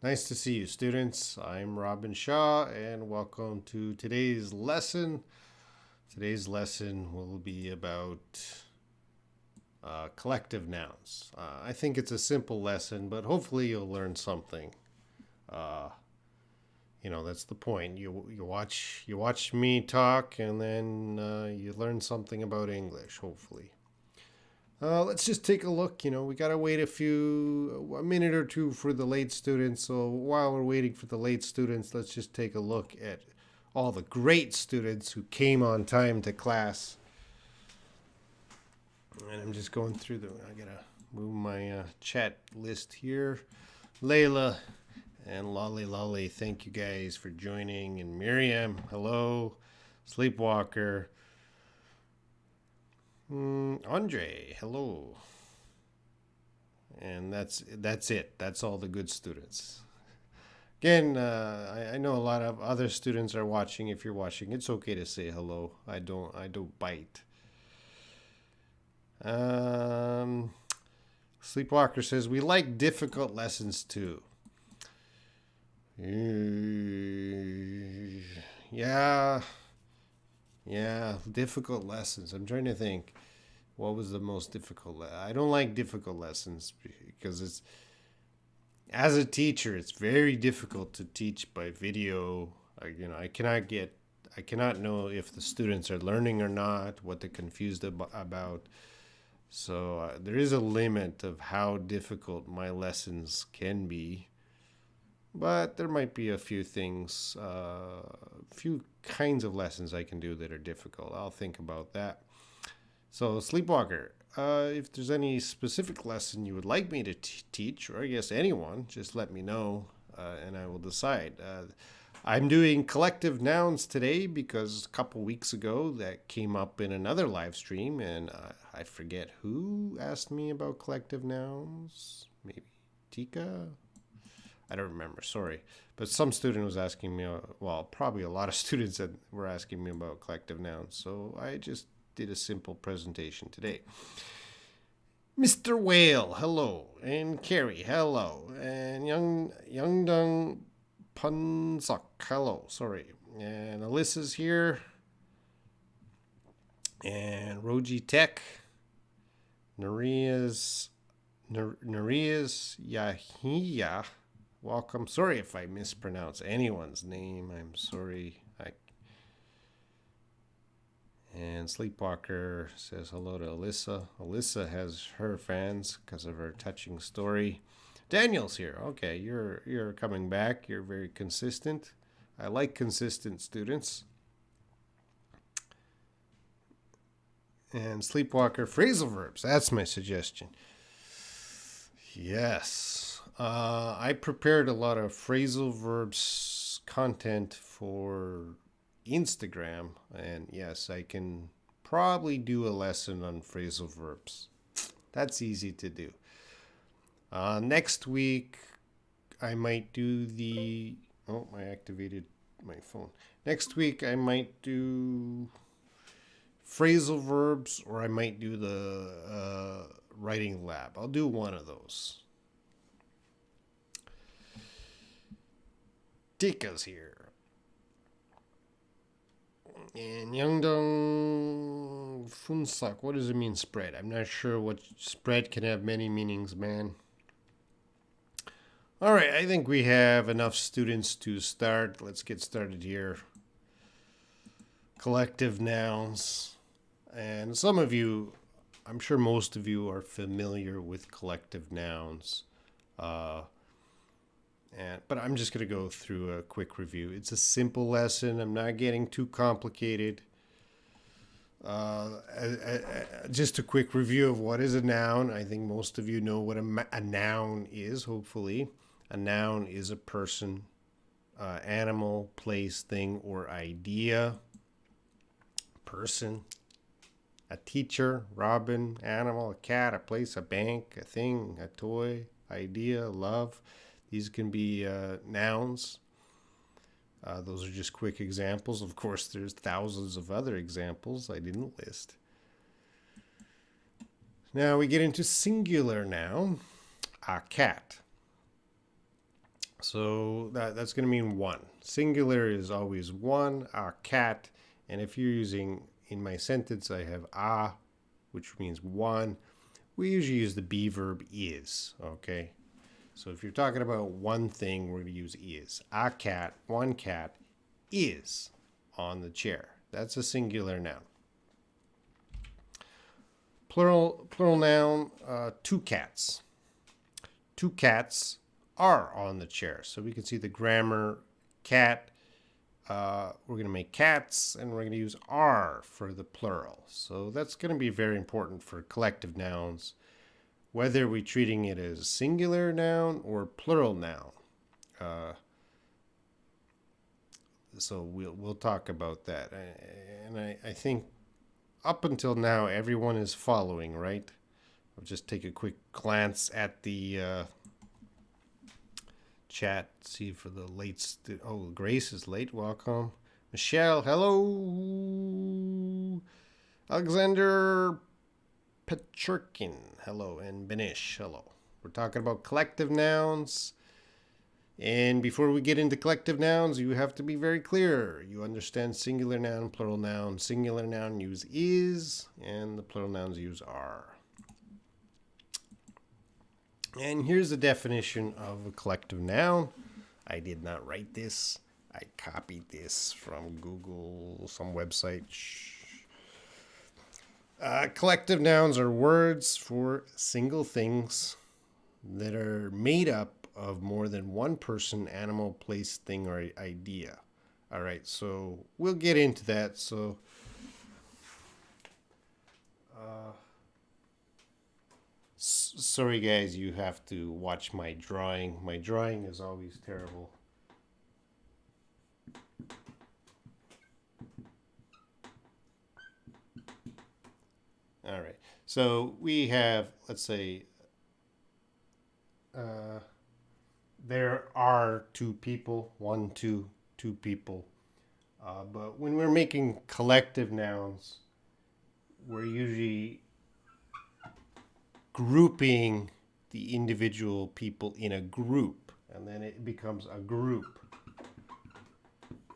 Nice to see you, students. I'm Robin Shaw, and welcome to today's lesson. Today's lesson will be about collective nouns. I think it's a simple lesson, but hopefully you'll learn something. Uh, that's the point. You watch me talk, and then you learn something about English. Hopefully. Let's just take a look. We gotta wait a minute or two for the late students. So while we're waiting for the late students, let's just take a look at all the great students who came on time to class. And I'm just going through I gotta move my chat list here. Layla and Lolly, thank you guys for joining. And Miriam, hello. Sleepwalker. Andre, hello. And that's it. That's all the good students. Again, I know a lot of other students are watching. If you're watching, it's okay to say hello. I don't bite. Sleepwalker says we like difficult lessons too. Yeah, difficult lessons. I'm trying to think. What was the most difficult? I don't like difficult lessons because as a teacher, it's very difficult to teach by video. I cannot know if the students are learning or not, what they're confused about. So there is a limit of how difficult my lessons can be. But there might be a few things, few kinds of lessons I can do that are difficult. I'll think about that. So, Sleepwalker, if there's any specific lesson you would like me to teach, or I guess anyone, just let me know and I will decide. I'm doing collective nouns today because a couple weeks ago that came up in another live stream, and I forget who asked me about collective nouns. Maybe Tika? I don't remember, sorry. But some student was asking me, probably a lot of students that were asking me about collective nouns. So I just did a simple presentation today. Mr. Whale, hello. And Carrie, hello. And Youngdung Punsuk, hello. Sorry. And Alyssa's here. And Roji Tech. Naria's Yahiya. Welcome. Sorry if I mispronounce anyone's name. I'm sorry. And Sleepwalker says hello to Alyssa. Alyssa has her fans because of her touching story. Daniel's here. Okay, you're coming back. You're very consistent. I like consistent students. And Sleepwalker, phrasal verbs. That's my suggestion. Yes. I prepared a lot of phrasal verbs content for Instagram, and yes, I can probably do a lesson on phrasal verbs. That's easy to do. Next week, I might do I activated my phone. Next week, I might do phrasal verbs, or I might do the writing lab. I'll do one of those. Tika's here. And Youngdong Funsak, what does it mean, spread? I'm not sure what spread can have many meanings, man. All right, I think we have enough students to start. Let's get started here. Collective nouns. And some of you, I'm sure most of you are familiar with collective nouns. But I'm just going to go through a quick review. It's a simple lesson. I'm not getting too complicated. Just a quick review of what is a noun. I think most of you know what a noun is, hopefully. A noun is a person, animal, place, thing, or idea. Person, a teacher, Robin, animal, a cat, a place, a bank, a thing, a toy, idea, love. These can be nouns. Those are just quick examples. Of course, there's thousands of other examples I didn't list. Now we get into singular noun. A cat. So that's going to mean one. Singular is always one, a cat. And if you're using, in my sentence, I have a, which means one. We usually use the be verb is, okay? So if you're talking about one thing, we're going to use is. A cat, one cat, is on the chair. That's a singular noun. Plural noun, two cats. Two cats are on the chair. So we can see the grammar cat. We're going to make cats, and we're going to use are for the plural. So that's going to be very important for collective nouns, whether we're treating it as singular noun or plural noun. So we'll talk about that. And I think up until now, everyone is following, right? I'll just take a quick glance at the chat, see for the late. Oh, Grace is late. Welcome. Michelle, hello. Alexander Petchurkin, hello. And Benish, hello. We're talking about collective nouns. And before we get into collective nouns, you have to be very clear. You understand singular noun, plural noun. Singular noun use is, and the plural nouns use are. And here's the definition of a collective noun. I did not write this. I copied this from Google, some website. Collective nouns are words for single things that are made up of more than one person, animal, place, thing, or idea. All right, so we'll get into that. So, sorry guys, you have to watch my drawing. My drawing is always terrible. All right, so we have, let's say, there are two people, two people. But when we're making collective nouns, we're usually grouping the individual people in a group, and then it becomes a group,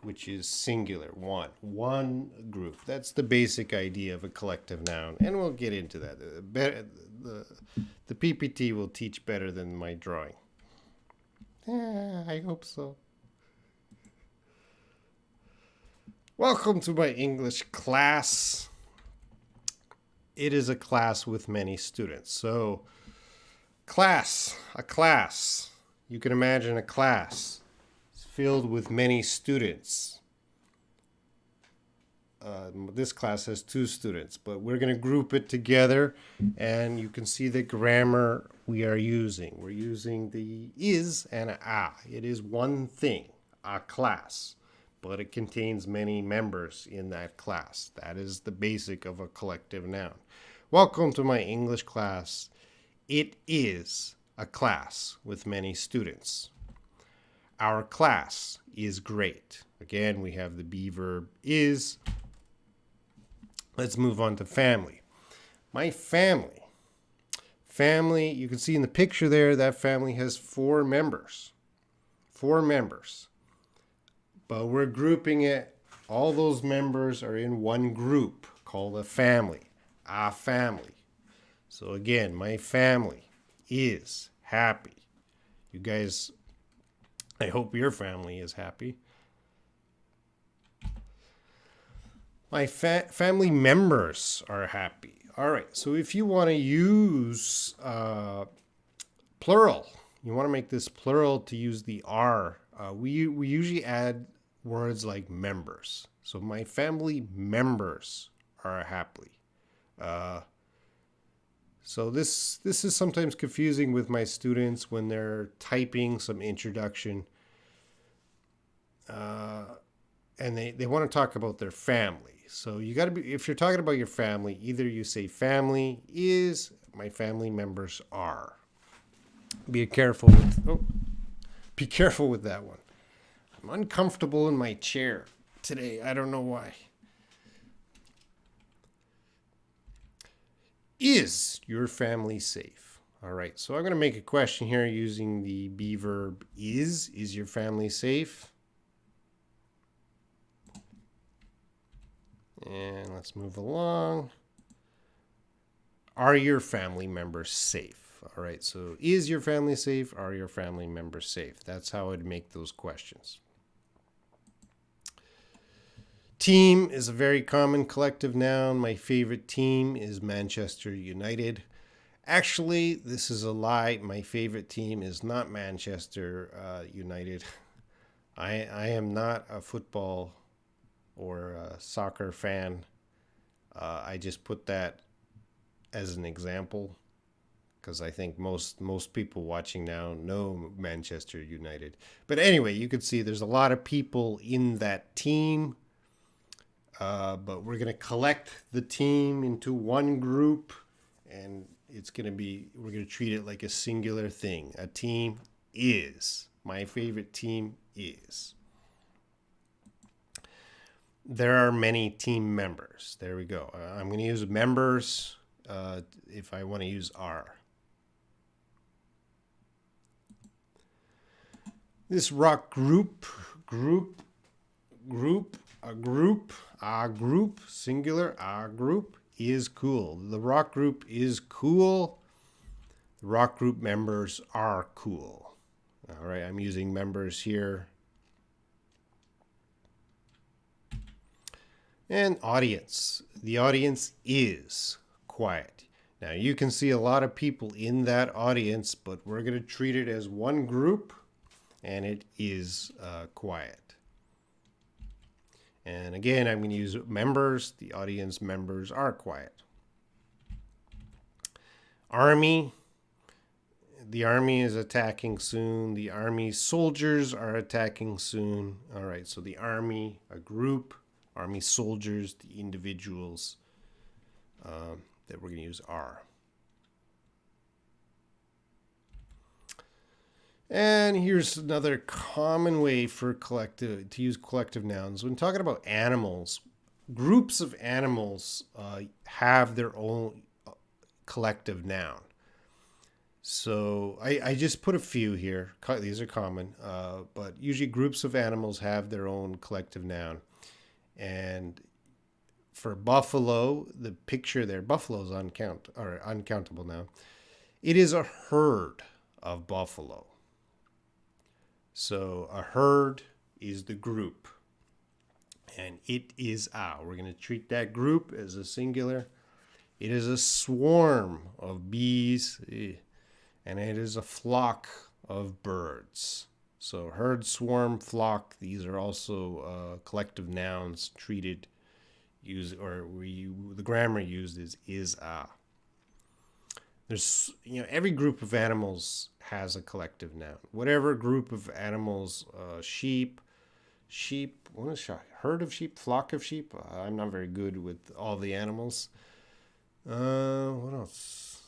which is singular, one group. That's the basic idea of a collective noun, and we'll get into that. The PPT will teach better than my drawing. I hope so. Welcome to my English class. It is a class with many students. So, a class. You can imagine a class filled with many students. This class has 2 students, but we're going to group it together, and you can see the grammar we are using. We're using the is and a. It is one thing, a class, but it contains many members in that class. That is the basic of a collective noun. Welcome to my English class. It is a class with many students. Our class is great. Again, we have the be verb is. Let's move on to family. My family. Family, you can see in the picture there, that family has 4 members. 4 members. But we're grouping it. All those members are in one group called a family. A family. So again, my family is happy. You guys, I hope your family is happy. My family members are happy. All right, so if you want to use plural, you want to make this plural to use the are, we usually add words like members. So my family members are happy. So this is sometimes confusing with my students when they're typing some introduction. And they want to talk about their family. So you got to be, if you're talking about your family, either you say family is, my family members are. Be careful with that one. I'm uncomfortable in my chair today. I don't know why. Is your family safe? All right, so I'm going to make a question here using the be verb is. Is your family safe? And let's move along. Are your family members safe? All right, so is your family safe? Are your family members safe? That's how I'd make those questions. Team is a very common collective noun. My favorite team is Manchester United. Actually, this is a lie. My favorite team is not Manchester United. I am not a football or a soccer fan. I just put that as an example because I think most people watching now know Manchester United. But anyway, you can see there's a lot of people in that team. But we're going to collect the team into one group, and we're going to treat it like a singular thing. A team is. My favorite team is. There are many team members. There we go. I'm going to use members if I want to use are. This rock group, singular, a group is cool. The rock group is cool. The rock group members are cool. All right, I'm using members here. And audience. The audience is quiet. Now you can see a lot of people in that audience, but we're going to treat it as one group, and it is quiet. And again, I'm going to use members. The audience members are quiet. Army. The army is attacking soon. The army soldiers are attacking soon. All right, so the army, a group. Army soldiers, the individuals that we're going to use are. And here's another common way to use collective nouns. When talking about animals, groups of animals have their own collective noun. So I just put a few here. These are common, but usually groups of animals have their own collective noun. And for buffalo, the picture there, buffalo is uncountable now. It is a herd of buffalo. So a herd is the group, and it is a. We're going to treat that group as a singular. It is a swarm of bees, and it is a flock of birds. So herd, swarm, flock, these are also collective nouns treated, the grammar used is a. There's, every group of animals has a collective noun. Whatever group of animals, sheep, what is herd of sheep, flock of sheep? I'm not very good with all the animals. What else?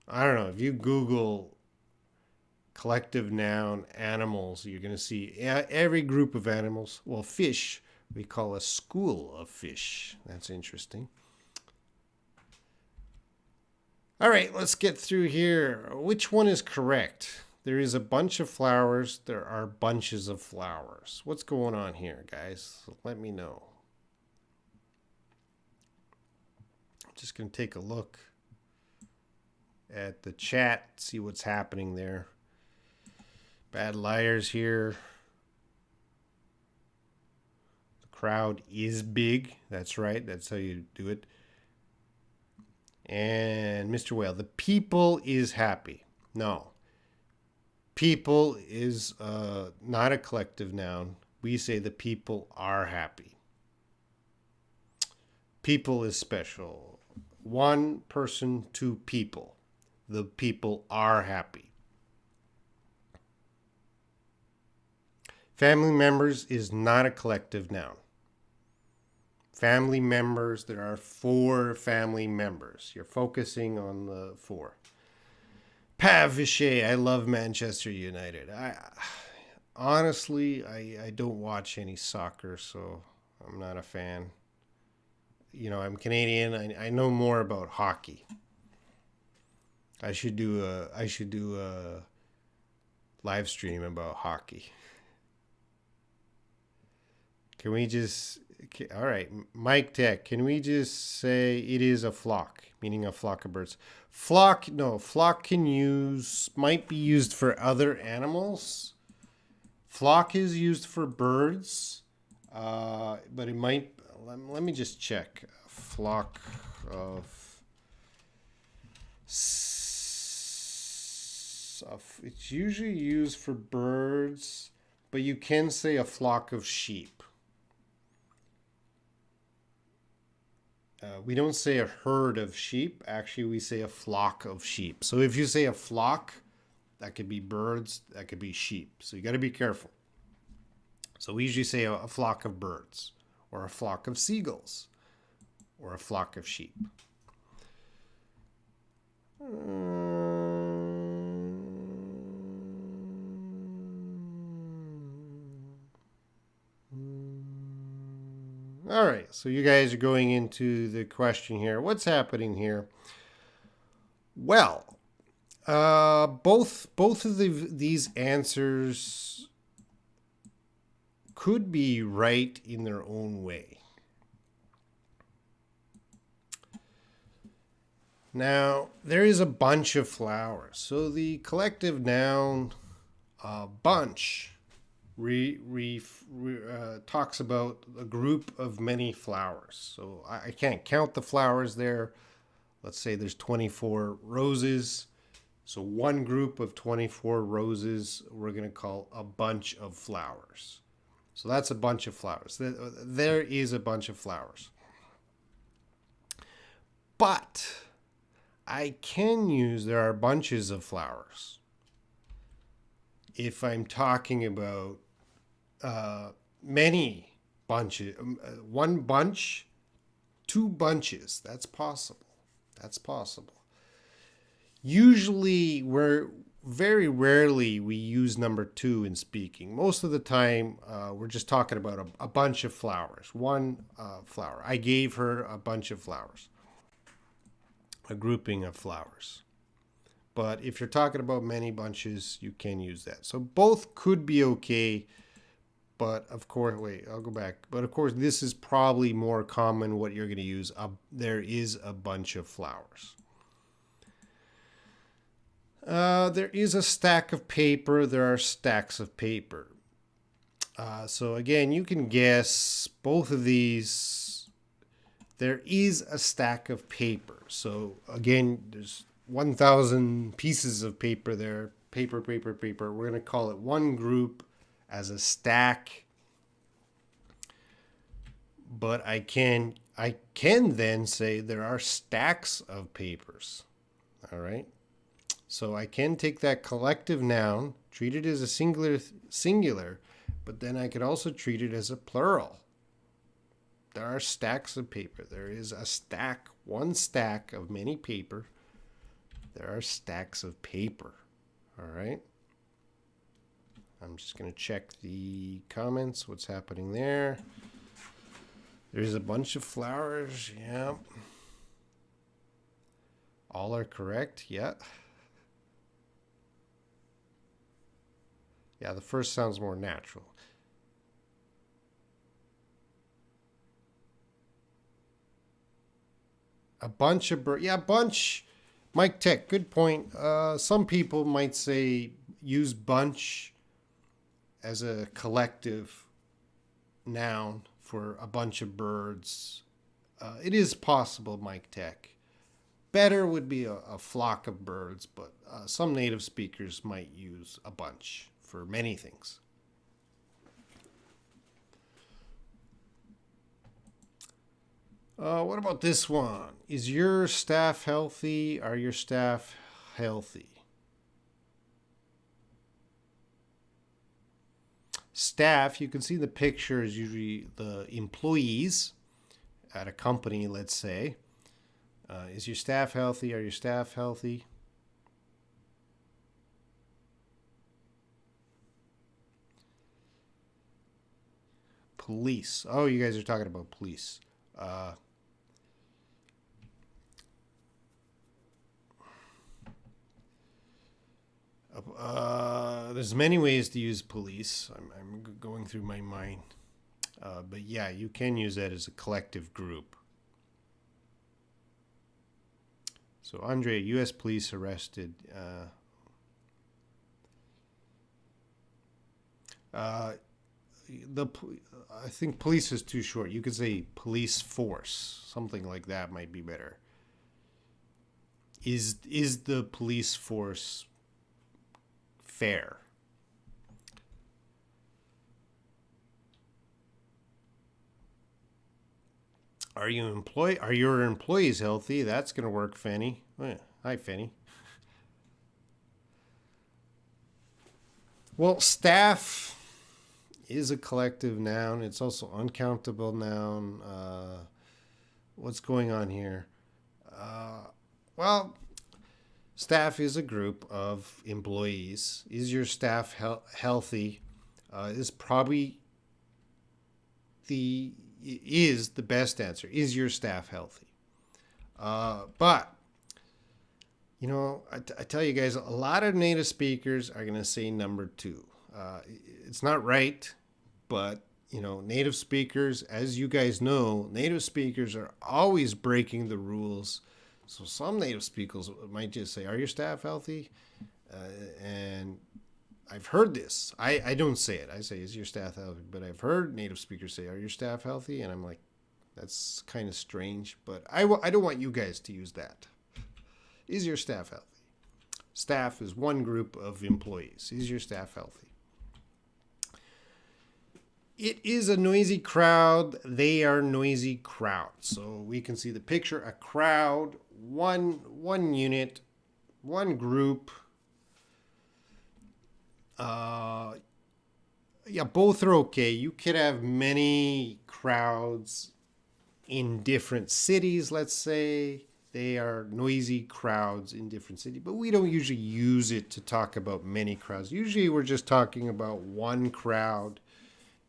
I don't know. If you Google collective noun animals, you're going to see every group of animals. Well, fish, we call a school of fish. That's interesting. All right, let's get through here. Which one is correct? There is a bunch of flowers. There are bunches of flowers. What's going on here, guys? Let me know. I'm just going to take a look at the chat, see what's happening there. Bad liars here. The crowd is big. That's right. That's how you do it. And Mr. Whale, the people is happy. No. People is not a collective noun. We say the people are happy. People is special. One person, two people. The people are happy. Family members is not a collective noun. Family members, there are 4 family members. You're focusing on the 4. Pavichet, I love Manchester United. Honestly, I don't watch any soccer, so I'm not a fan. I'm Canadian. I know more about hockey. I should do a live stream about hockey. Can we just all right, Mike Tech, can we just say it is a flock, meaning a flock of birds? Flock, no, flock can use might be used for other animals. Flock is used for birds, but it might. Let me just check. Flock of. It's usually used for birds, but you can say a flock of sheep. We don't say a herd of sheep. Actually, we say a flock of sheep. So if you say a flock, that could be birds, that could be sheep. So you got to be careful. So we usually say a flock of birds, or a flock of seagulls, or a flock of sheep. All right, so you guys are going into the question here. What's happening here? Well, both of these answers could be right in their own way. Now, there is a bunch of flowers. So the collective noun bunch talks about a group of many flowers. So I can't count the flowers there. Let's say there's 24 roses. So one group of 24 roses we're going to call a bunch of flowers. So that's a bunch of flowers. There is a bunch of flowers. But I can use there are bunches of flowers if I'm talking about many bunches, one bunch, two bunches. That's possible. That's possible. Usually, very rarely we use number two in speaking. Most of the time, we're just talking about a bunch of flowers. One flower. I gave her a bunch of flowers. A grouping of flowers. But if you're talking about many bunches, you can use that. So both could be okay. But of course, wait, I'll go back. But of course, this is probably more common what you're going to use. There is a bunch of flowers. There is a stack of paper. There are stacks of paper. So again, you can guess both of these. There is a stack of paper. So again, there's 1,000 pieces of paper there. Paper, paper, paper. We're going to call it one group as a stack. But I can then say there are stacks of papers. All right. So I can take that collective noun, treat it as a singular, but then I could also treat it as a plural. There are stacks of paper. There is a stack, one stack of many paper. There are stacks of paper. All right. I'm just going to check the comments, what's happening there. There's a bunch of flowers. Yeah. All are correct. Yeah. Yeah, the first sounds more natural. A bunch of birds. Yeah, bunch. Mike Tech, good point. Some people might say use bunch as a collective noun for a bunch of birds. It is possible, Mike Tech. Better would be a flock of birds, but some native speakers might use a bunch for many things. What about this one? Is your staff healthy? Are your staff healthy? Staff, you can see the picture is usually the employees at a company, let's say. Is your staff healthy? Are your staff healthy? Police. Oh, you guys are talking about police. There's many ways to use police. I'm going through my mind. But yeah, you can use that as a collective group. So Andre, U.S. police arrested. I think police is too short. You could say police force. Something like that might be better. Is the police force fair? Are your employees healthy? That's gonna work, Fanny. Oh, yeah. Hi, Fanny. Well, staff is a collective noun. It's also uncountable noun. What's going on here? Well, staff is a group of employees. Is your staff healthy? Is probably the best answer. Is your staff healthy? But you know, I tell you guys, a lot of native speakers are going to say number two. It's not right, but you know, native speakers, as you guys know, native speakers are always breaking the rules. So some native speakers might just say, "Are your staff healthy?" And I've heard this. I don't say it. I say, "Is your staff healthy?" But I've heard native speakers say, "Are your staff healthy?" And I'm like, that's kind of strange. But I don't want you guys to use that. Is your staff healthy? Staff is one group of employees. Is your staff healthy? It is a noisy crowd. They are noisy crowd. So we can see the picture, a crowd, one unit, one group. Yeah, both are okay. You could have many crowds in different cities, let's say. They are noisy crowds in different cities, but we don't usually use it to talk about many crowds. Usually we're just talking about one crowd.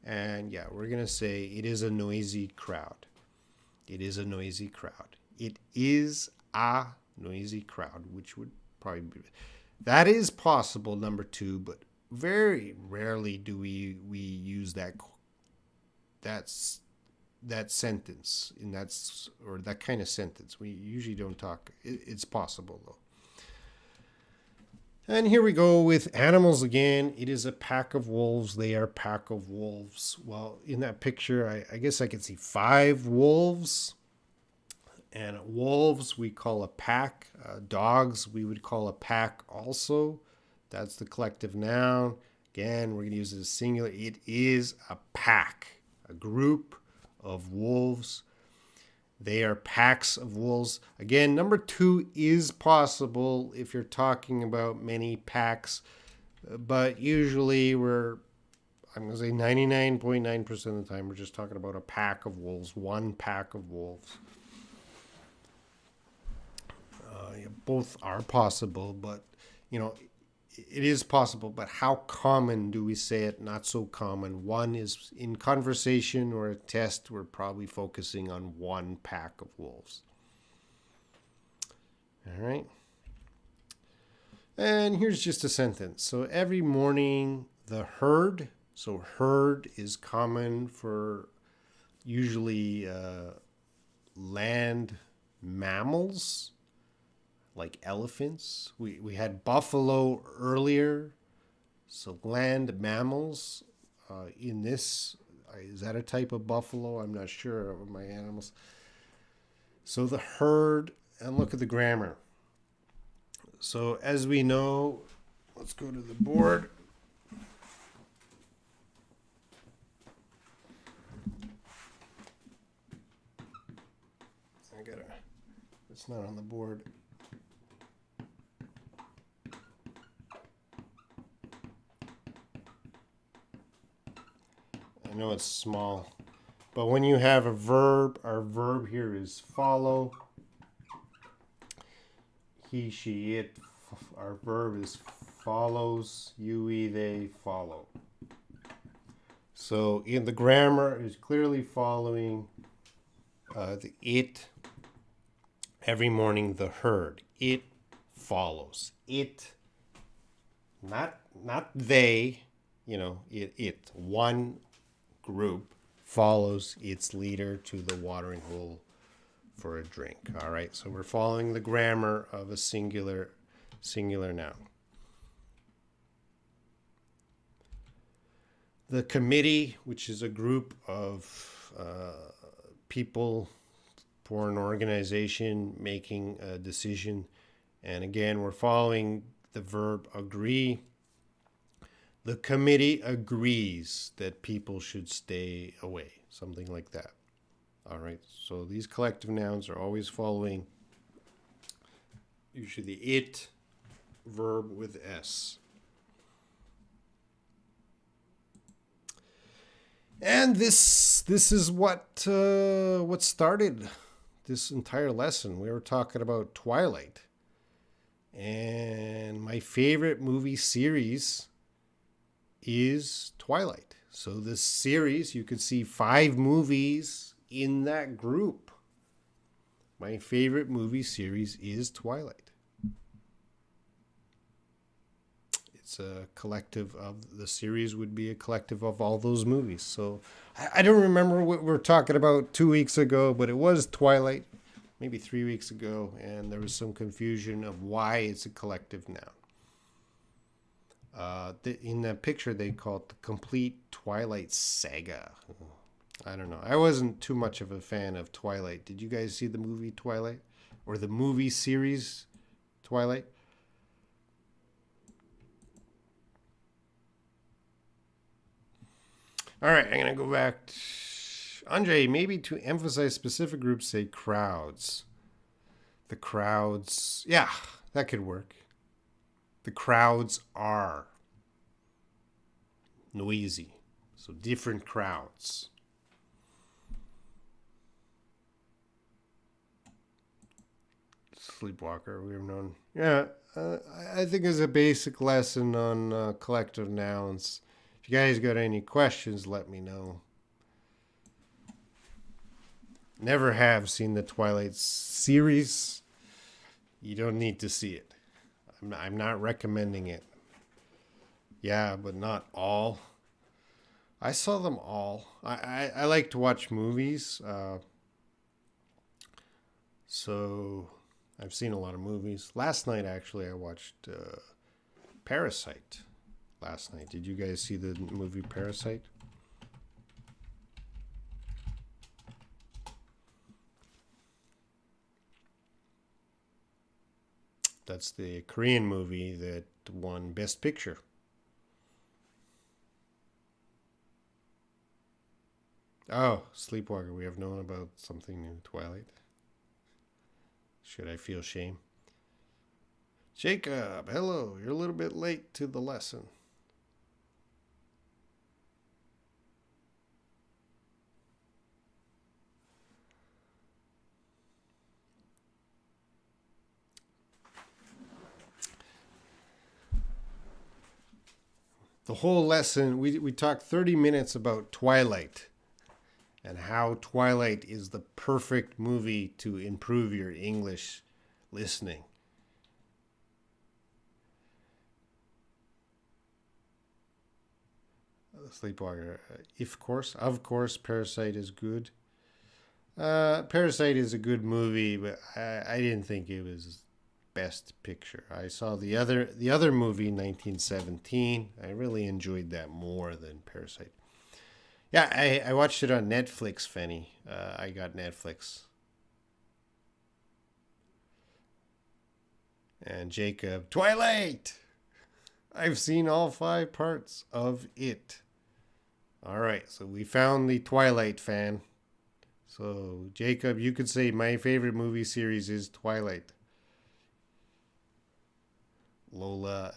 And yeah, we're going to say it is a noisy crowd. It is a noisy crowd. It is a noisy crowd, which would probably be... That is possible, number two, but very rarely do we use that sentence in that kind of sentence. We usually don't talk. It's possible though. And here we go with animals again. It is a pack of wolves. They are a pack of wolves. Well, in that picture, I guess I can see 5 wolves. And wolves we call a pack. Dogs we would call a pack also. That's the collective noun. Again, we're going to use it as singular. It is a pack, a group of wolves. They are packs of wolves. Again, number 2 is possible if you're talking about many packs, but usually I'm going to say 99.9% of the time, we're just talking about a pack of wolves, one pack of wolves. Both are possible, but you know, it is possible, but how common do we say it? Not so common. One is in conversation or a test, we're probably focusing on one pack of wolves. All right. And here's just a sentence. So every morning, the herd, so herd is common for usually land mammals, like elephants. We had buffalo earlier. So land mammals in this, is that a type of buffalo? I'm not sure of my animals. So the herd, and look at the grammar. So as we know, let's go to the board. It's not on the board. I know it's small, but when you have a verb, our verb here is follow. He, she, it. Our verb is follows. You, they follow. So in the grammar is clearly following the it. Every morning the herd. It follows. It not they, it. One group follows its leader to the watering hole for a drink. All right, so we're following the grammar of a singular noun. The committee, which is a group of people for an organization making a decision. And again, we're following the verb agree. The committee agrees that people should stay away, something like that. All right, so these collective nouns are always following usually the it verb with S. And this is what started this entire lesson. We were talking about Twilight. And my favorite movie series is Twilight. So this series, you could see 5 movies in that group. My favorite movie series is Twilight. It's a collective of, the series would be a collective of all those movies. So I don't remember what we were talking about 2 weeks ago, but it was Twilight, maybe 3 weeks ago, and there was some confusion of why it's a collective noun. In the picture, they call it the complete Twilight saga. I don't know. I wasn't too much of a fan of Twilight. Did you guys see the movie Twilight? Or the movie series Twilight? All right, I'm going to go back. Andre, maybe to emphasize specific groups, say crowds. The crowds. Yeah, that could work. The crowds are noisy. So different crowds. Sleepwalker, we've known. Yeah, I think it's a basic lesson on collective nouns. If you guys got any questions, let me know. Never have seen the Twilight series. You don't need to see it. I'm not recommending it. Yeah, but not all. I saw them all. I like to watch movies. So I've seen a lot of movies. Last night, actually, I watched Parasite. Last night. Did you guys see the movie Parasite? That's the Korean movie that won Best Picture. Oh, Sleepwalker. We have known about something new. Twilight. Should I feel shame? Jacob, hello. You're a little bit late to the lesson. The whole lesson, we talked 30 minutes about Twilight and how Twilight is the perfect movie to improve your English listening. Sleepwalker, of course, Parasite is good. Parasite is a good movie, but I didn't think it was Best Picture. I saw the other movie, 1917. I really enjoyed that more than Parasite. Yeah, I watched it on Netflix, Fenny. I got Netflix. And Jacob, Twilight! I've seen all 5 parts of it. All right, so we found the Twilight fan. So, Jacob, you could say my favorite movie series is Twilight. Lola.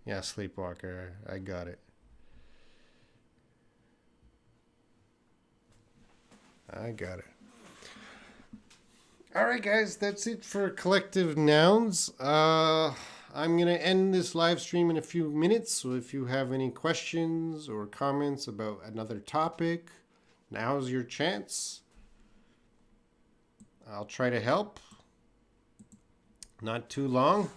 Yeah, Sleepwalker. I got it. I got it. All right, guys, that's it for collective nouns. I'm going to end this live stream in a few minutes. So if you have any questions or comments about another topic, now's your chance. I'll try to help. Not too long.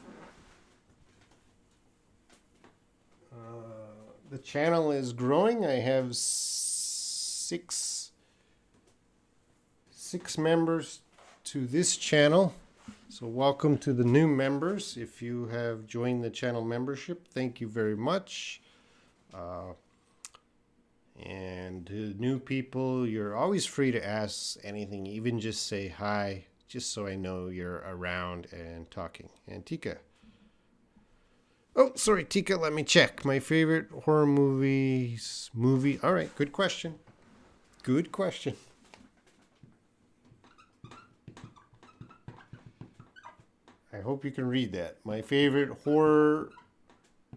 The channel is growing. I have six members to this channel. So welcome to the new members. If you have joined the channel membership, thank you very much. And to new people, you're always free to ask anything, even just say hi, just so I know you're around and talking. And Tika. Oh, sorry, Tika, let me check. My favorite horror movie. All right, good question. Good question. I hope you can read that. My favorite horror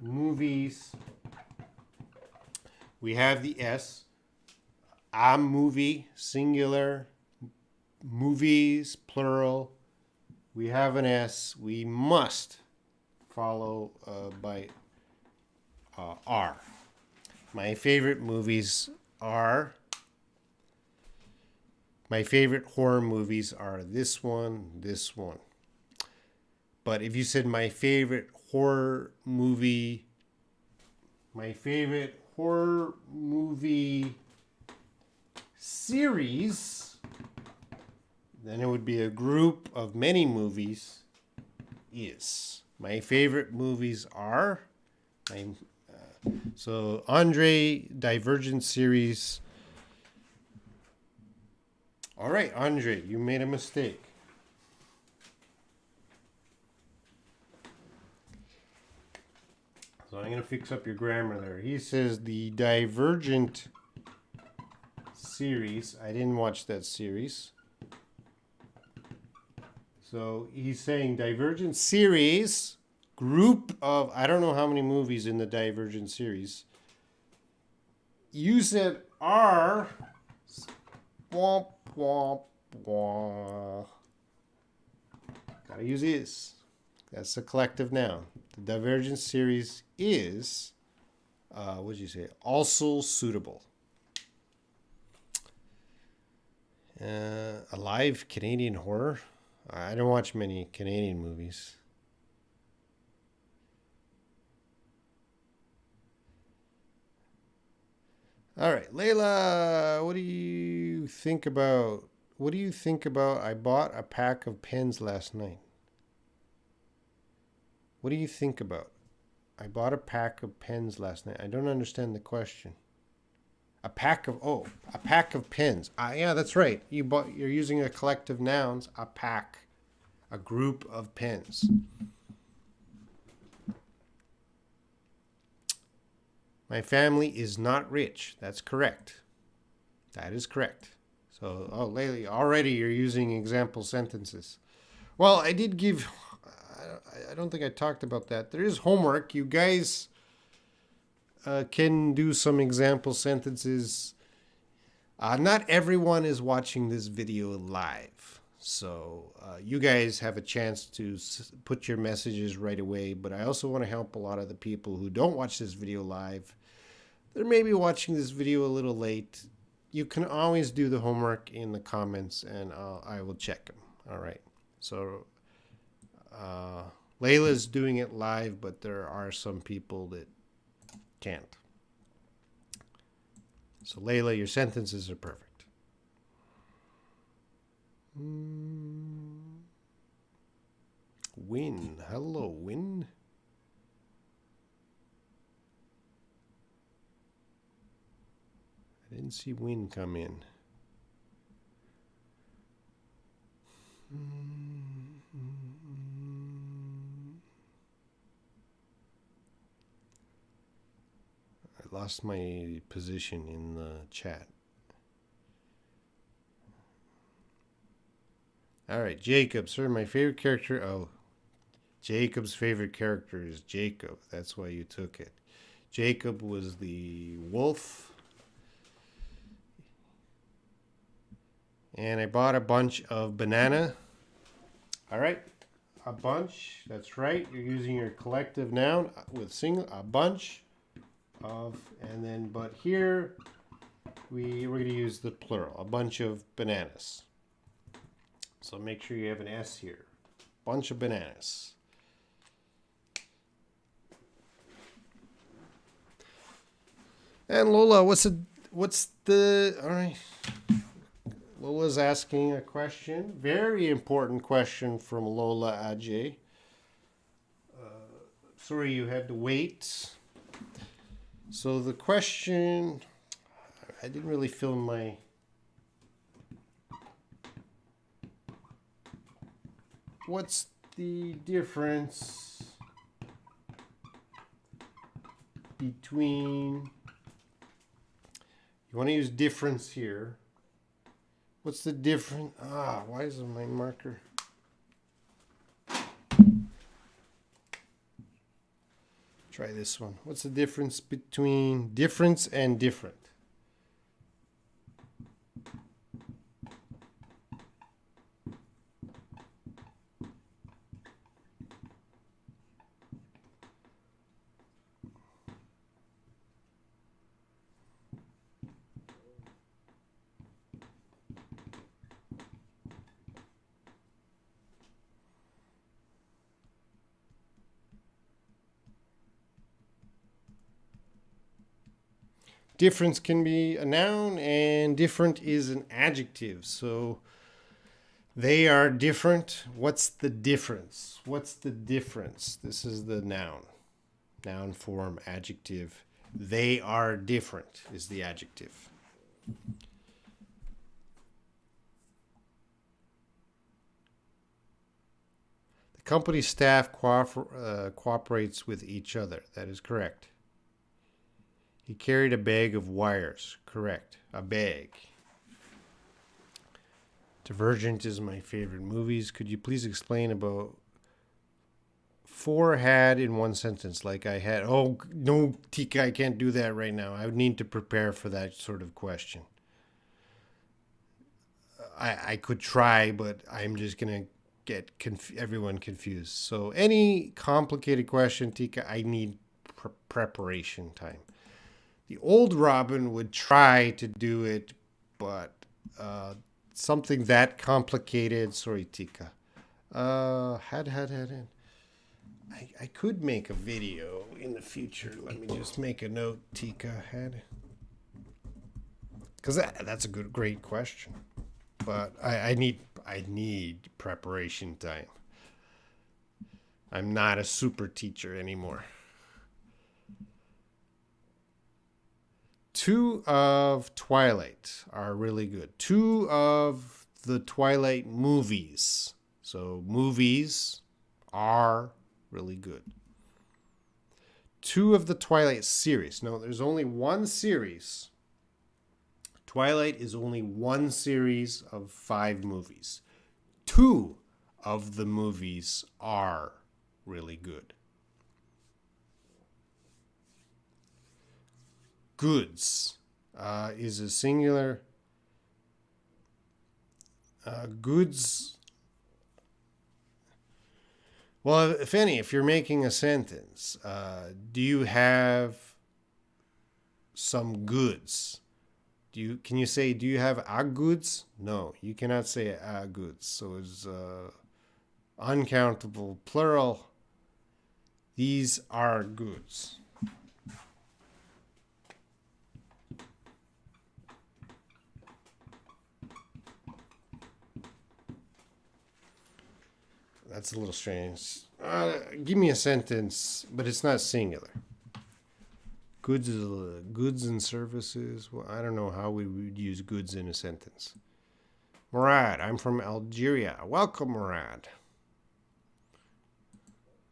movies. We have the S. A movie, singular. Movies, plural. We have an S. We must follow by R. My favorite movies are. My favorite horror movies are this one, this one. But if you said my favorite horror movie series, then it would be a group of many movies. Is. My favorite movies are. So Andre, Divergent series. All right, Andre, you made a mistake. So I'm going to fix up your grammar there. He says the Divergent series. I didn't watch that series. So he's saying Divergent series, group of, I don't know how many movies in the Divergent series. You said R. Womp, womp, womp. Gotta use is. That's a collective noun. The Divergent series is, what did you say? Also suitable. A live Canadian horror. I don't watch many Canadian movies. All right, Layla, what do you think about? I bought a pack of pens last night. What do you think about? I bought a pack of pens last night. I don't understand the question. A pack of pens. Yeah, that's right. You're using a collective nouns, a pack, a group of pens. My family is not rich. That's correct. That is correct. So, Layla, already you're using example sentences. Well, I did give, I don't think I talked about that. There is homework. You guys can do some example sentences. Not everyone is watching this video live. So you guys have a chance to put your messages right away. But I also want to help a lot of the people who don't watch this video live. They're maybe watching this video a little late. You can always do the homework in the comments and I will check them. All right. So Layla's doing it live, but there are some people that can't. So Layla, your sentences are perfect. Win. Hello, Win. I didn't see Win come in. I lost my position in the chat. All right, Jacob, sir, my favorite character. Oh, Jacob's favorite character is Jacob. That's why you took it. Jacob was the wolf. And I bought a bunch of banana. All right, a bunch. That's right. You're using your collective noun with single, a bunch of, and then, but here we're going to use the plural, a bunch of bananas. So make sure you have an S here. Bunch of bananas. And Lola, all right. Lola's asking a question. Very important question from Lola Ajay. Sorry you had to wait. So the question, I didn't really fill in my... What's the difference between... You want to use difference here. What's the difference? Why isn't my marker? Try this one. What's the difference between difference and different? Difference can be a noun and different is an adjective. So they are different. What's the difference? What's the difference? This is the noun. Noun form, adjective. They are different is the adjective. The company staff cooperates with each other. That is correct. He carried a bag of wires. Correct. A bag. Divergent is my favorite movies. Could you please explain about had in one sentence like I had? Oh, no, Tika, I can't do that right now. I would need to prepare for that sort of question. I could try, but I'm just going to get everyone confused. So any complicated question, Tika, I need preparation time. The old Robin would try to do it, but something that complicated. Sorry, Tika. I could make a video in the future. Let me just make a note, Tika. Because that's a great question. But I need preparation time. I'm not a super teacher anymore. 2 of Twilight are really good. 2 of the Twilight movies. So movies are really good. 2 of the Twilight series. No, there's only one series. Twilight is only one series of 5 movies. 2 of the movies are really good. Goods is a singular. Goods. Well, if you're making a sentence, do you have some goods? Can you say, do you have a goods? No, you cannot say a goods. So it's uncountable plural. These are goods. That's a little strange. Give me a sentence, but it's not singular. Goods is goods and services. Well, I don't know how we would use goods in a sentence. Murad, I'm from Algeria. Welcome, Murad.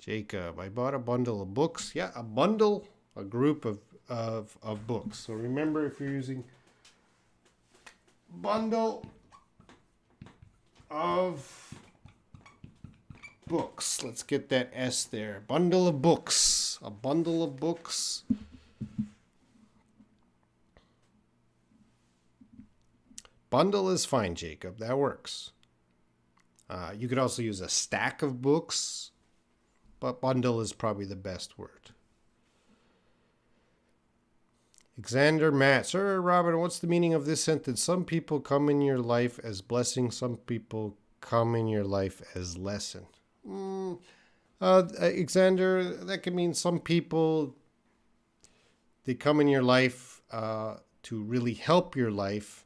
Jacob, I bought a bundle of books. Yeah, a bundle, a group of books. So remember, if you're using bundle of books. Let's get that S there. Bundle of books. A bundle of books. Bundle is fine, Jacob. That works. You could also use a stack of books, but bundle is probably the best word. Alexander Matt. Sir Robert, what's the meaning of this sentence? Some people come in your life as blessing. Some people come in your life as lesson. Mm, Alexander, that could mean some people, they come in your life to really help your life.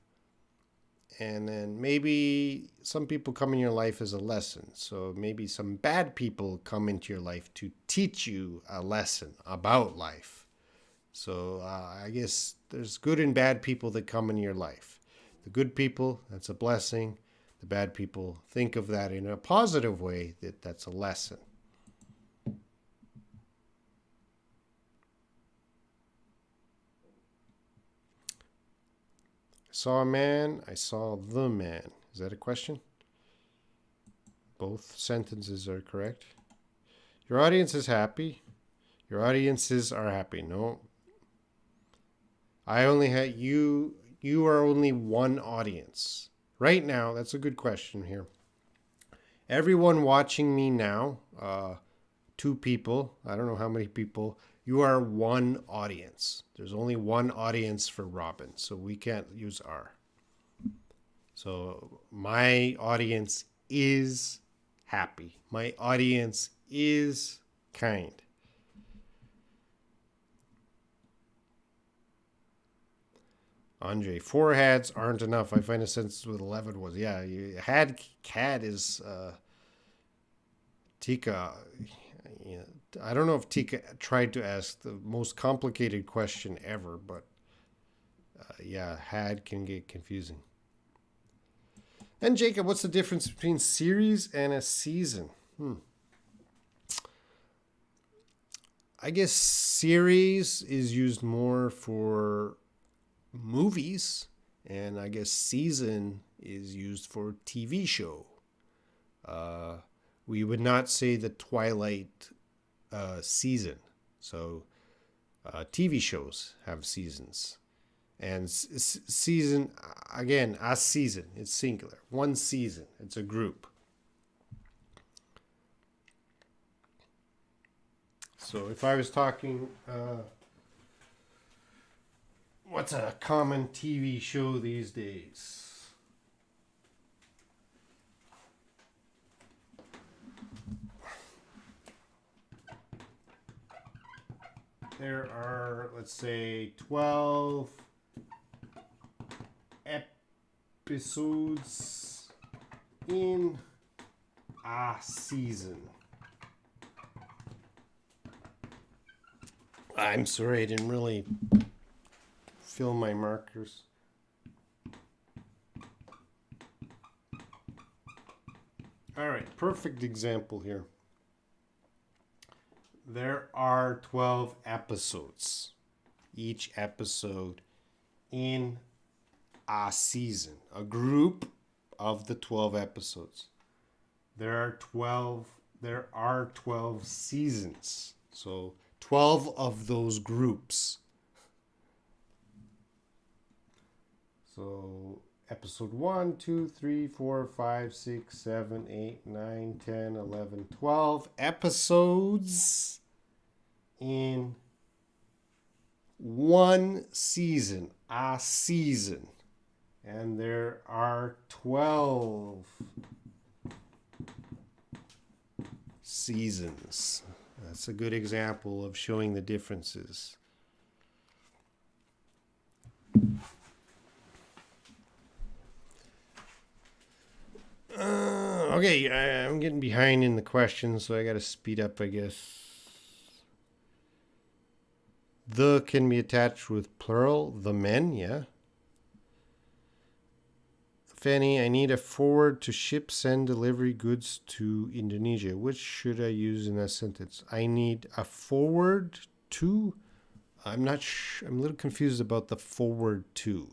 And then maybe some people come in your life as a lesson. So maybe some bad people come into your life to teach you a lesson about life. So I guess there's good and bad people that come in your life. The good people, that's a blessing. The bad people, think of that in a positive way, that's a lesson. Saw a man, I saw the man. Is that a question? Both sentences are correct. Your audience is happy. Your audiences are happy. No. I only had you. You are only one audience. Right now, that's a good question here. Everyone watching me now, two people, I don't know how many people, you are one audience. There's only one audience for Robin, so we can't use R. So my audience is happy. My audience is kind. Andre, 4 hads aren't enough. I find a sentence with 11 was. Yeah, you had cat is Tika. You know, I don't know if Tika tried to ask the most complicated question ever, but yeah, had can get confusing. And Jacob, what's the difference between series and a season? I guess series is used more for movies, and I guess season is used for TV show. We would not say the Twilight season. So TV shows have seasons. And season, again, a season, it's singular. One season, it's a group. So if I was talking, what's a common TV show these days? There are, let's say, 12 episodes in a season. I'm sorry, I didn't really fill my markers. All right, perfect example here. There are 12 episodes. Each episode in a season, a group of the 12 episodes. There are 12 seasons. So 12 of those groups. So episode 1, 2, 3, 4, 5, 6, 7, 8, 9, 10, 11, 12 episodes in one season, a season. And there are 12 seasons. That's a good example of showing the differences. Okay, I'm getting behind in the questions, so I got to speed up, I guess. The can be attached with plural, the men, yeah. Fanny, I need a forward to ship, send, delivery goods to Indonesia. Which should I use in that sentence? I need a forward to. I'm not sure. I'm a little confused about the forward to.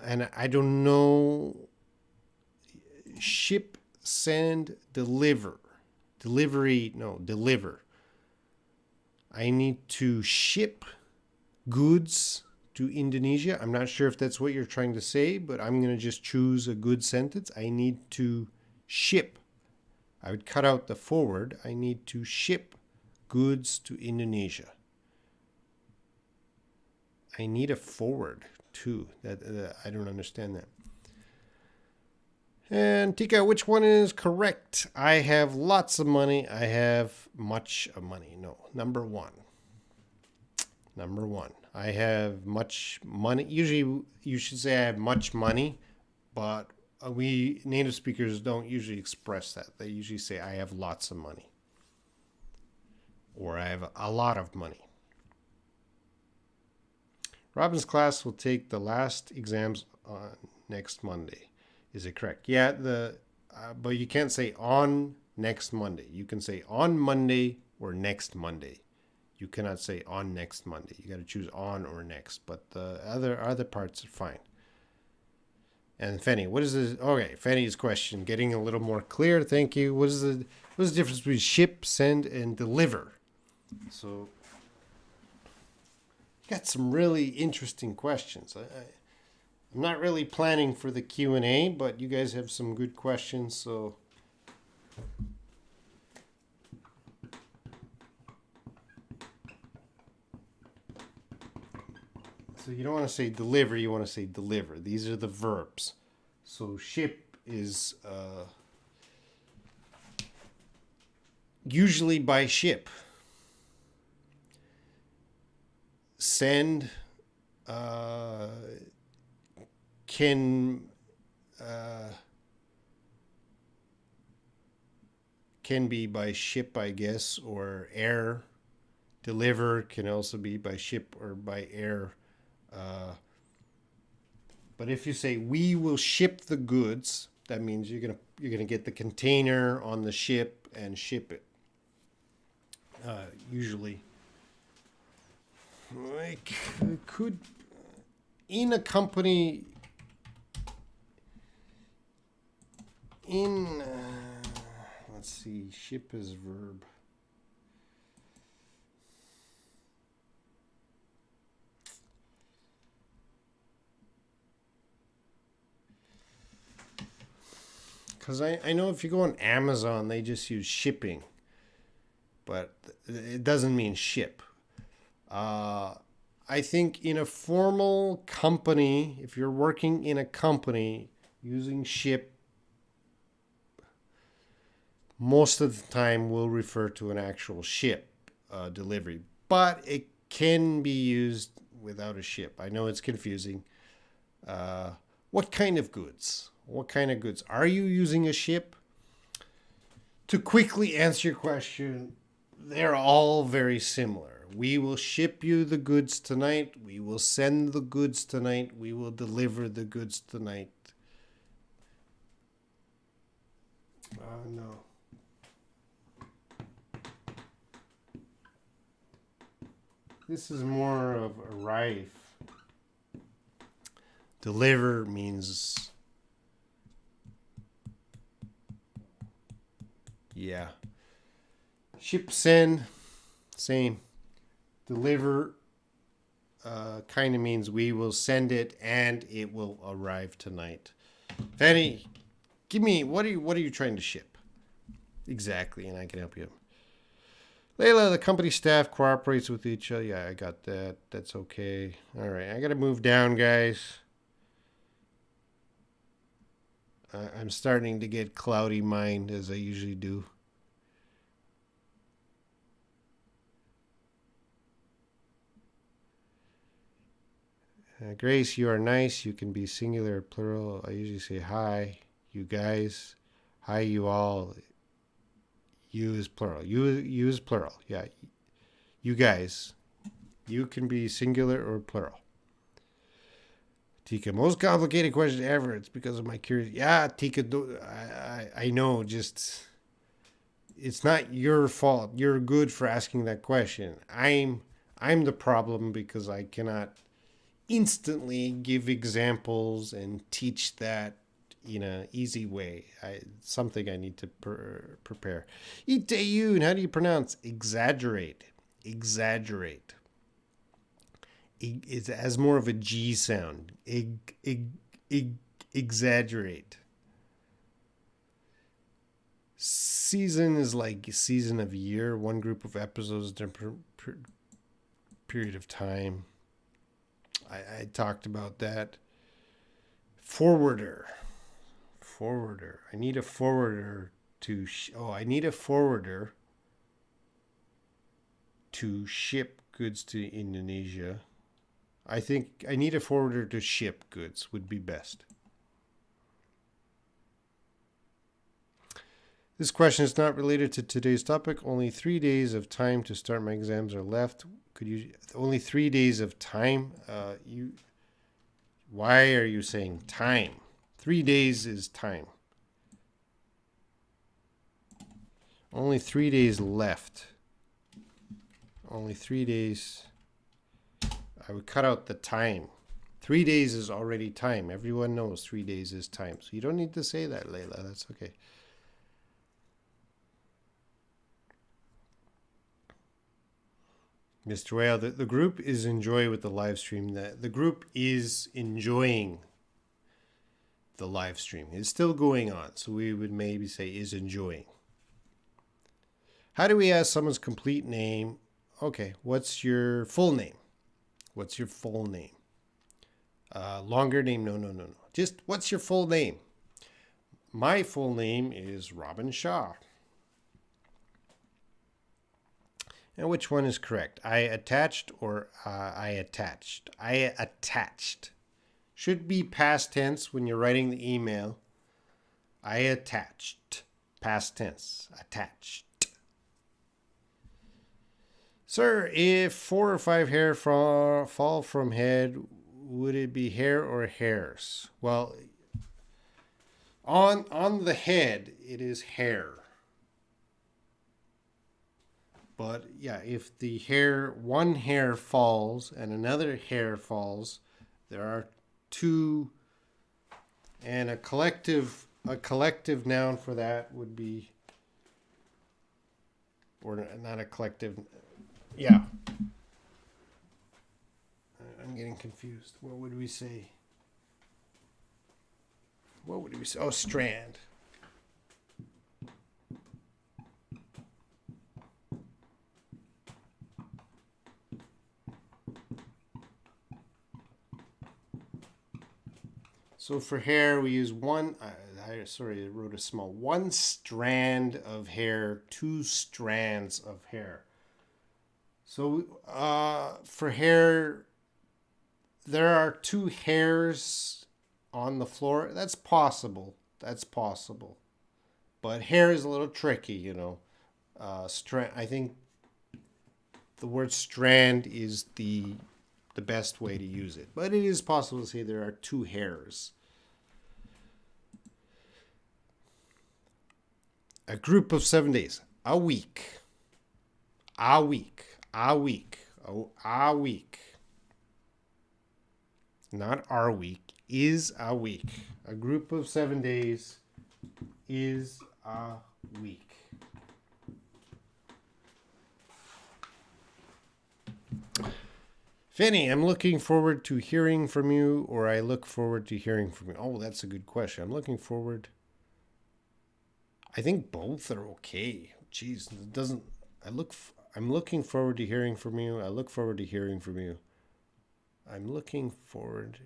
And I don't know. Ship, send, deliver. Delivery, no, deliver. I need to ship goods to Indonesia. I'm not sure if that's what you're trying to say, but I'm going to just choose a good sentence. I need to ship. I would cut out the forward. I need to ship goods to Indonesia. I need a forward too. That I don't understand that. And Tika, which one is correct? I have lots of money. I have much of money. No, number one. Number one. I have much money. Usually, you should say I have much money, but we native speakers don't usually express that. They usually say I have lots of money, or I have a lot of money. Robin's class will take the last exams on next Monday. Is it correct? Yeah, but you can't say on next Monday. You can say on Monday or next Monday. You cannot say on next Monday. You got to choose on or next. But the other parts are fine. And Fenny, what is this? Okay, Fenny's question getting a little more clear. Thank you. What is the difference between ship, send, and deliver? So, got some really interesting questions. I'm not really planning for the Q&A, but you guys have some good questions, so you don't want to say deliver, you want to say deliver. These are the verbs. So ship is usually by ship. Send can be by ship, I guess, or air. Deliver can also be by ship or by air. But if you say we will ship the goods, that means you're gonna get the container on the ship and ship it. Usually, like could in a company in let's see, ship is verb. Because I know if you go on Amazon, they just use shipping. But it doesn't mean ship. I think in a formal company, if you're working in a company, using ship most of the time will refer to an actual ship delivery. But it can be used without a ship. I know it's confusing. What kind of goods? What kind of goods? Are you using a ship? To quickly answer your question, they're all very similar. We will ship you the goods tonight. We will send the goods tonight. We will deliver the goods tonight. No. This is more of arrive. Deliver means... yeah. Ship, send, same. Deliver kind of means we will send it and it will arrive tonight. Fanny, give me, what are you trying to ship? Exactly, and I can help you. Layla, the company staff cooperates with each other. Yeah, I got that. That's okay. All right, I got to move down, guys. I'm starting to get cloudy mind, as I usually do. Grace, you are nice. You can be singular or plural. I usually say hi, you guys. Hi, you all. You is plural. You is plural. Yeah. You guys. You can be singular or plural. Tika, most complicated question ever. It's because of my curiosity. Yeah, Tika, I know. Just, it's not your fault. You're good for asking that question. I'm the problem because I cannot instantly give examples and teach that in an easy way. Something I need to prepare. Itayun, how do you pronounce exaggerate? Exaggerate. It has more of a G sound. Exaggerate. Season is like season of year. One group of episodes, different period of time. I talked about that. Forwarder. Forwarder. I need a forwarder to... I need a forwarder to ship goods to Indonesia. I think I need a forwarder to ship goods would be best. This question is not related to today's topic. Only 3 days of time to start my exams are left. Could you... Only 3 days of time? Why are you saying time? 3 days is time. Only 3 days left. Only 3 days. I would cut out the time. 3 days is already time. Everyone knows 3 days is time. So you don't need to say that, Layla. That's okay. Mr. Whale, the group is enjoy with the live stream. The group is enjoying the live stream. It's still going on. So we would maybe say is enjoying. How do we ask someone's complete name? Okay, what's your full name? What's your full name? Longer name? No. Just what's your full name? My full name is Robin Shaw. And which one is correct? I attached or I attached? I attached. Should be past tense when you're writing the email. I attached. Past tense. Attached. Sir, if 4 or 5 hair fall from head, would it be hair or hairs? Well, on the head, it is hair. But yeah, if one hair falls and another hair falls, there are two, and a collective noun for that would be, or not a collective. Yeah. I'm getting confused. What would we say? Oh, strand. So for hair, we use one, I wrote a small, 1 strand of hair, 2 strands of hair. So for hair, there are 2 hairs on the floor. That's possible. But hair is a little tricky, you know. I think the word strand is the best way to use it. But it is possible to say there are 2 hairs. A group of 7 days. A week. A week. A week. Oh, a week. Not our week. Is a week. A group of 7 days is a week. Fanny, I'm looking forward to hearing from you, or I look forward to hearing from you. Oh, that's a good question. I'm looking forward. I think both are okay. Jeez, it doesn't. I'm looking forward to hearing from you. I look forward to hearing from you. I look forward to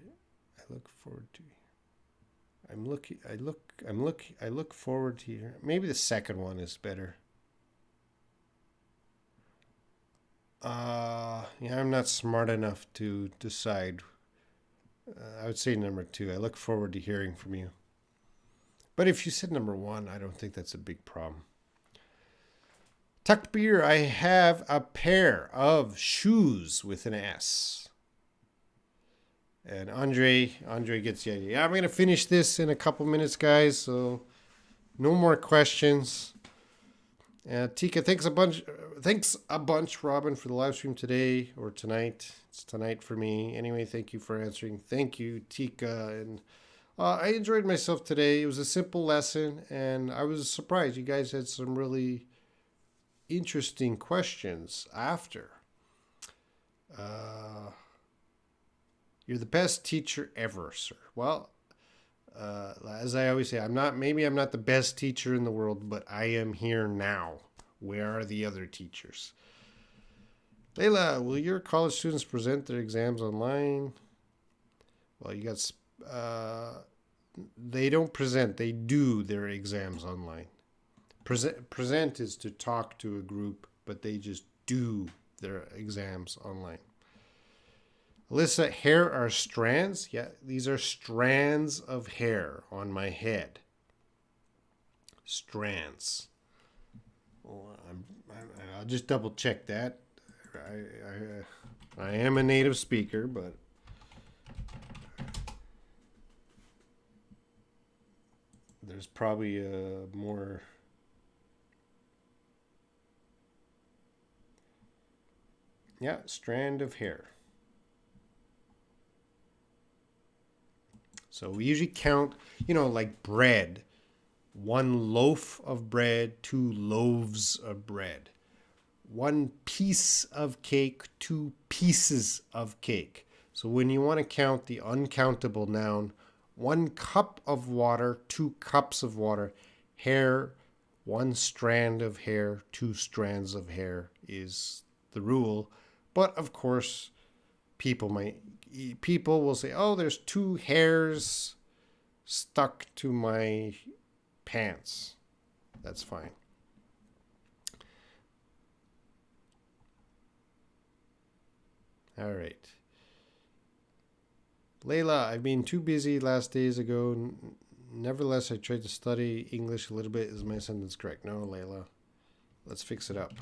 hearing. Maybe the second one is better. I'm not smart enough to decide. I would say number 2. I look forward to hearing from you. But if you said number 1, I don't think that's a big problem. Takbir, I have a pair of shoes with an S. And Andre gets the idea. I'm going to finish this in a couple minutes, guys. So no more questions. Tika, thanks a bunch, Robin, for the live stream today or tonight. It's tonight for me. Anyway, thank you for answering. Thank you, Tika. And I enjoyed myself today. It was a simple lesson, and I was surprised. You guys had some really interesting questions after. You're the best teacher ever, sir. Well, as I always say, I'm not the best teacher in the world, but I am here now. Where are the other teachers? Layla, will your college students present their exams online? Well, you got they don't present, they do their exams online. Present is to talk to a group, but they just do their exams online. Alyssa, hair are strands? Yeah, these are strands of hair on my head. Strands. Well, I'll just double check that. I am a native speaker, but there's probably a more... Yeah, strand of hair. So we usually count, like bread. 1 loaf of bread, 2 loaves of bread. 1 piece of cake, 2 pieces of cake. So when you want to count the uncountable noun, 1 cup of water, 2 cups of water. Hair, 1 strand of hair, 2 strands of hair is the rule. But of course, people will say, oh, there's 2 hairs stuck to my pants. That's fine. All right. Layla, I've been too busy last days ago. Nevertheless, I tried to study English a little bit. Is my sentence correct? No, Layla. Let's fix it up.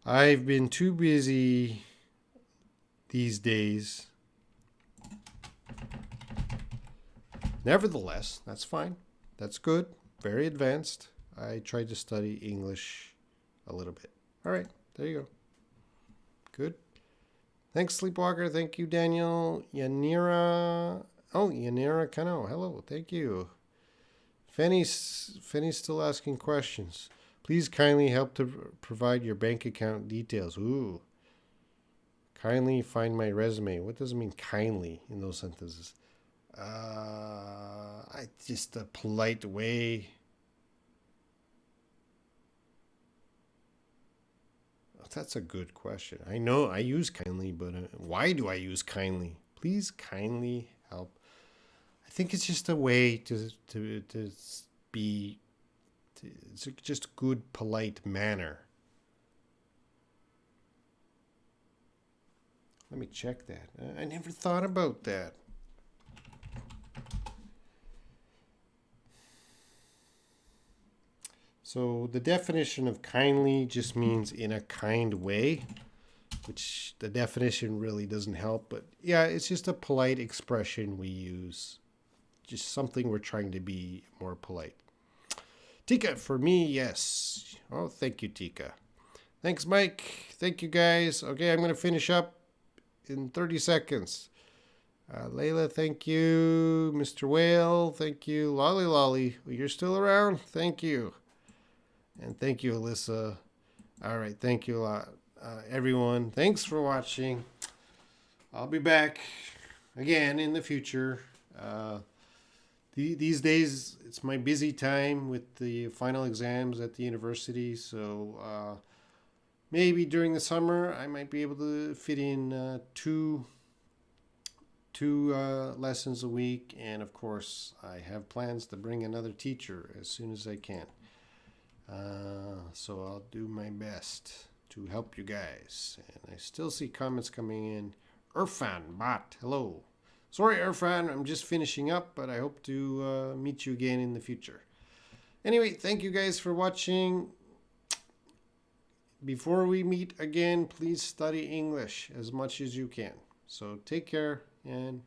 I've been too busy these days. Nevertheless, that's fine. That's good. Very advanced. I tried to study English a little bit. All right. There you go. Good. Thanks, Sleepwalker. Thank you, Daniel. Yanira. Oh, Yanira Kano. Hello. Thank you. Fanny's still asking questions. Please kindly help to provide your bank account details. Ooh. Kindly find my resume. What does it mean kindly in those sentences? Just a polite way. That's a good question. I know I use kindly, but why do I use kindly? Please kindly help. I think it's just a way to be, it's just good, polite manner. Let me check that. I never thought about that. So the definition of kindly just means in a kind way, which the definition really doesn't help. But yeah, it's just a polite expression we use. Just something we're trying to be more polite. Tika, for me, yes. Oh, thank you, Tika. Thanks, Mike. Thank you, guys. Okay, I'm going to finish up in 30 seconds. Layla, thank you. Mr. Whale, thank you. Lolly Lolly, you're still around? Thank you. And thank you, Alyssa. All right, thank you a lot, everyone. Thanks for watching. I'll be back again in the future. These days, it's my busy time with the final exams at the university. So maybe during the summer, I might be able to fit in two lessons a week. And of course, I have plans to bring another teacher as soon as I can. So I'll do my best to help you guys. And I still see comments coming in. Irfan Bot, hello. Sorry, Irfan, I'm just finishing up, but I hope to meet you again in the future. Anyway, thank you guys for watching. Before we meet again, please study English as much as you can. So take care and